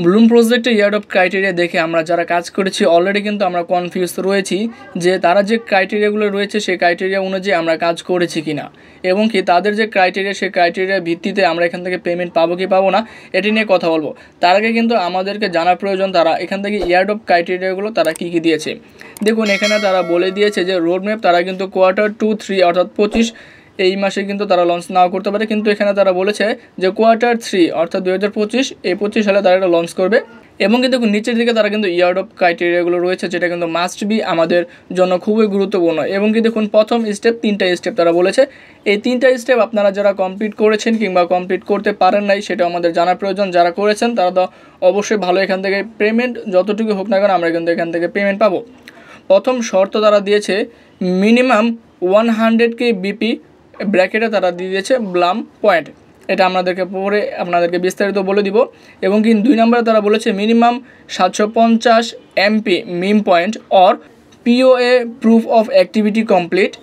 Bloom প্রজেক্টে ইয়ারডপ criteria দেখে আমরা যারা কাজ করেছি অলরেডি কিন্তু আমরা কনফিউজ রয়েছি যে তারা যে ক্রাইটেরিয়াগুলো রয়েছে সেই ক্রাইটেরিয়া অনুযায়ী আমরা কাজ করেছি কিনা এবং কি তাদের যে ক্রাইটেরিয়া সেই ক্রাইটেরিয়ার ভিত্তিতে আমরা এখান থেকে পেমেন্ট পাবো কি পাবো না এটি নিয়ে কথা বলবো। তার আগে কিন্তু আমাদেরকে জানার প্রয়োজন তারা এখান থেকে ইয়ারডপ ক্রাইটেরিয়াগুলো তারা কী কী দিয়েছে। দেখুন এখানে তারা বলে দিয়েছে যে রোডম্যাপ তারা কিন্তু Q2-3 অর্থাৎ 25 এই মাসে কিন্তু তারা লঞ্চ নাও করতে পারে, কিন্তু এখানে তারা বলেছে যে Q3 অর্থাৎ 2025 এই 25 সালে তারা এটা লঞ্চ করবে। এবং কিন্তু নিচের দিকে তারা কিন্তু ইয়ারডপ ক্রাইটেরিয়াগুলো রয়েছে যেটা কিন্তু মাস্ট বি আমাদের জন্য খুবই গুরুত্বপূর্ণ। এবং কি দেখুন প্রথম স্টেপ 3টা স্টেপ তারা বলেছে, এই 3টা স্টেপ আপনারা যারা কমপ্লিট করেছেন কিংবা কমপ্লিট করতে পারেন নাই সেটা আমাদের জানার প্রয়োজন। যারা করেছেন তারা তো অবশ্যই ভালো, এখান থেকে পেমেন্ট যতটুকু হোক না কেন আমরা কিন্তু এখান থেকে পেমেন্ট পাবো। প্রথম শর্ত তারা দিয়েছে মিনিমাম 100K বিপি ব্র্যাকেটে তারা দিয়ে দিয়েছে ব্লাম পয়েন্ট, এটা আপনাদেরকে পরে আপনাদেরকে বিস্তারিত বলে দিব। এবং কি 2 নম্বরে তারা বলেছে মিনিমাম 750 MP মিম point or POA proof of activity complete.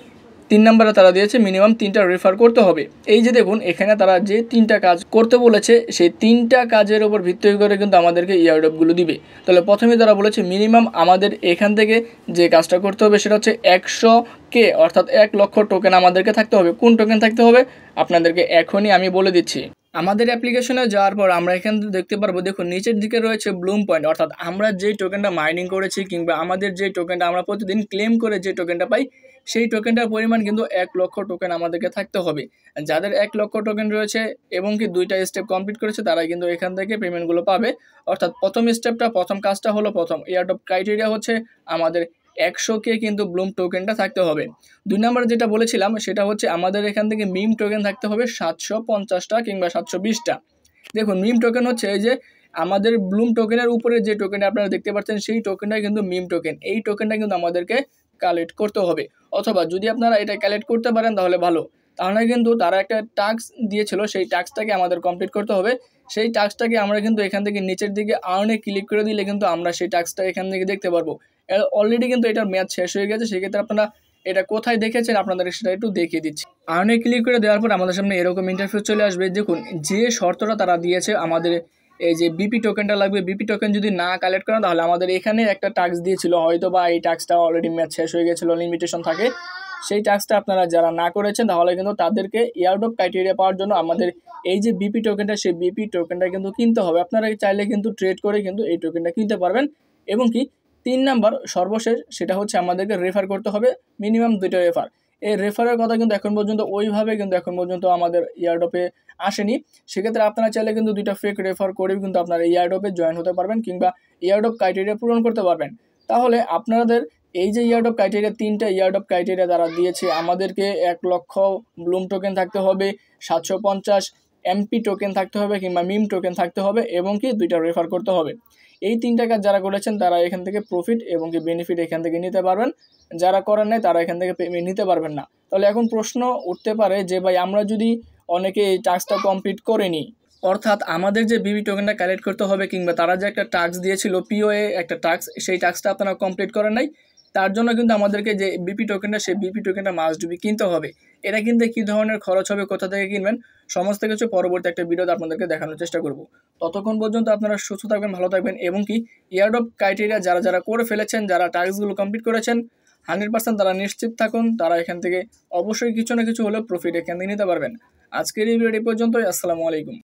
3 নম্বরে তারা দিয়েছে মিনিমাম 3টা রেফার করতে হবে। এই যে দেখুন এখানে তারা যে 3টা কাজ করতে বলেছে সেই 3টা কাজের উপর ভিত্তি করে কিন্তু আমাদেরকে ইয়ারডপগুলো দিবে। তাহলে প্রথমে তারা বলেছে মিনিমাম আমাদের এখান থেকে যে কাজটা করতে হবে সেটা হচ্ছে 100K অর্থাৎ 1 লক্ষ টোকেন আমাদেরকে থাকতে হবে। কোন টোকেন থাকতে হবে আপনাদেরকে এখনই আমি বলে দিচ্ছি। আমাদের অ্যাপ্লিকেশনে যাওয়ার পর আমরা এখান থেকে দেখতে পারবো, দেখুন নিচের দিকে রয়েছে ব্লুম পয়েন্ট অর্থাৎ আমরা যেই টোকেনটা মাইনিং করেছি কিংবা আমাদের যে টোকেনটা আমরা প্রতিদিন ক্লেম করে যে টোকেনটা পাই সেই টোকেনটার পরিমাণ কিন্তু 1 লক্ষ টোকেন আমাদেরকে থাকতে হবে। যাদের 1 লক্ষ টোকেন রয়েছে এবং কি 2টা স্টেপ কমপ্লিট করেছে তারাই কিন্তু এখান থেকে পেমেন্টগুলো পাবে। অর্থাৎ প্রথম স্টেপটা প্রথম কাজটা হলো প্রথম ইয়ারডপ ক্রাইটেরিয়া হচ্ছে আমাদের 100K কিন্তু ব্লুম টোকেনটা থাকতে হবে। 2 নম্বরে যেটা বলেছিলাম সেটা হচ্ছে আমাদের এখান থেকে মিম টোকেন থাকতে হবে 750টা কিংবা 720টা। দেখুন মিম টোকেন হচ্ছে এই যে আমাদের ব্লুম টোকেনের উপরে যে টোকেনটা আপনারা দেখতে পাচ্ছেন সেই টোকেনটা কিন্তু মিম টোকেন, এই টোকেনটা কিন্তু আমাদেরকে কালেক্ট করতে হবে। অথবা যদি আপনারা এটা কালেক্ট করতে পারেন তাহলে ভালো, তাহলে কিন্তু তারা একটা টাস্ক দিয়েছিল সেই টাস্কটাকে আমাদের কমপ্লিট করতে হবে। সেই টাস্কটাকে আমরা কিন্তু এখান থেকে নিচের দিকে আর্নে ক্লিক করে দিলে কিন্তু আমরা সেই টাস্কটা এখান থেকে দেখতে পারবো। অলরেডি কিন্তু এটার ম্যাচ শেষ হয়ে গেছে, সেক্ষেত্রে আপনারা এটা কোথায় দেখেছেন আপনাদের সেটা একটু দেখিয়ে দিচ্ছি। আর্নে ক্লিক করে দেওয়ার পর আমাদের সামনে এরকম ইন্টারফেস চলে আসবে। দেখুন যে শর্তটা তারা দিয়েছে আমাদের এই যে বিপি টোকেনটা লাগবে, বিপি টোকেন যদি না কালেক্ট করেন তাহলে আমাদের এখানে একটা টাস্ক দিয়েছিল, হয়তো বা এই টাস্কটা অলরেডি ম্যাচ শেষ হয়ে গেছিলো, লিমিটেশন থাকে। সেই টাস্কটা আপনারা যারা না করেছেন তাহলে কিন্তু তাদেরকে ইয়ারডপ ক্রাইটেরিয়া পাওয়ার জন্য আমাদের এই যে বিপি টোকেনটা সেই বিপি টোকেনটা কিন্তু কিনতে হবে। আপনারা চাইলে কিন্তু ট্রেড করে কিন্তু এই টোকেনটা কিনতে পারবেন। এবং কি 3 নাম্বার সর্বশেষ সেটা হচ্ছে আমাদেরকে রেফার করতে হবে মিনিমাম 2টা রেফার। এই রেফারের কথা কিন্তু এখন পর্যন্ত ওইভাবে কিন্তু এখন পর্যন্ত আমাদের ইয়ারডপে আসেনি। সেক্ষেত্রে আপনারা চাইলে কিন্তু 2টা ফেক রেফার করেও কিন্তু আপনারা ইয়ারডপে জয়েন হতে পারবেন কিংবা ইয়ারডপ ক্রাইটেরিয়া পূরণ করতে পারবেন। তাহলে আপনাদের এই যে ইয়ারডপ ক্রাইটেরিয়া 3টা ইয়ারডপ ক্রাইটেরিয়া তারা দিয়েছে আমাদেরকে 1 লক্ষ ব্লুম টোকেন থাকতে হবে, 750 MP টোকেন থাকতে হবে কিংবা মিম টোকেন থাকতে হবে এবং কি 2টা রেফার করতে হবে। এই 3টা কাজ যারা করেছেন তারা এখান থেকে প্রফিট এবং কি বেনিফিট এখান থেকে নিতে পারবেন, যারা করেন নাই তারা এখান থেকে পেমেন্ট নিতে পারবেন না। তাহলে এখন প্রশ্ন উঠতে পারে যে ভাই আমরা যদি অনেকে এই টাস্কটা কমপ্লিট করিনি, অর্থাৎ আমাদের যে বিবি টোকেনটা কালেক্ট করতে হবে কিংবা তারা যে একটা টাস্ক দিয়েছিল POA একটা টাস্ক, সেই টাস্কটা আপনারা কমপ্লিট করেন নাই, তার জন্য কিন্তু আমাদেরকে যে বিপি টোকেনটা সেই বিপি টোকেনটা মাস্ট বি কিনতে হবে। এটা কিনতে কী ধরনের খরচ হবে, কোথা থেকে কিনবেন, সমস্ত কিছু পরবর্তী একটা ভিডিওতে আপনাদেরকে দেখানোর চেষ্টা করব। ততক্ষণ পর্যন্ত আপনারা সুস্থ থাকবেন, ভালো থাকবেন এবং কি ইয়ারডপ ক্রাইটেরিয়া যারা যারা করে ফেলেছেন, যারা টাস্কগুলো কমপ্লিট করেছেন 100% তারা নিশ্চিত থাকুন তারা এখান থেকে অবশ্যই কিছু না কিছু হলেও প্রফিট এখান থেকে নিতে পারবেন। আজকের এই ভিডিওটি পর্যন্তই। আসসালামু আলাইকুম।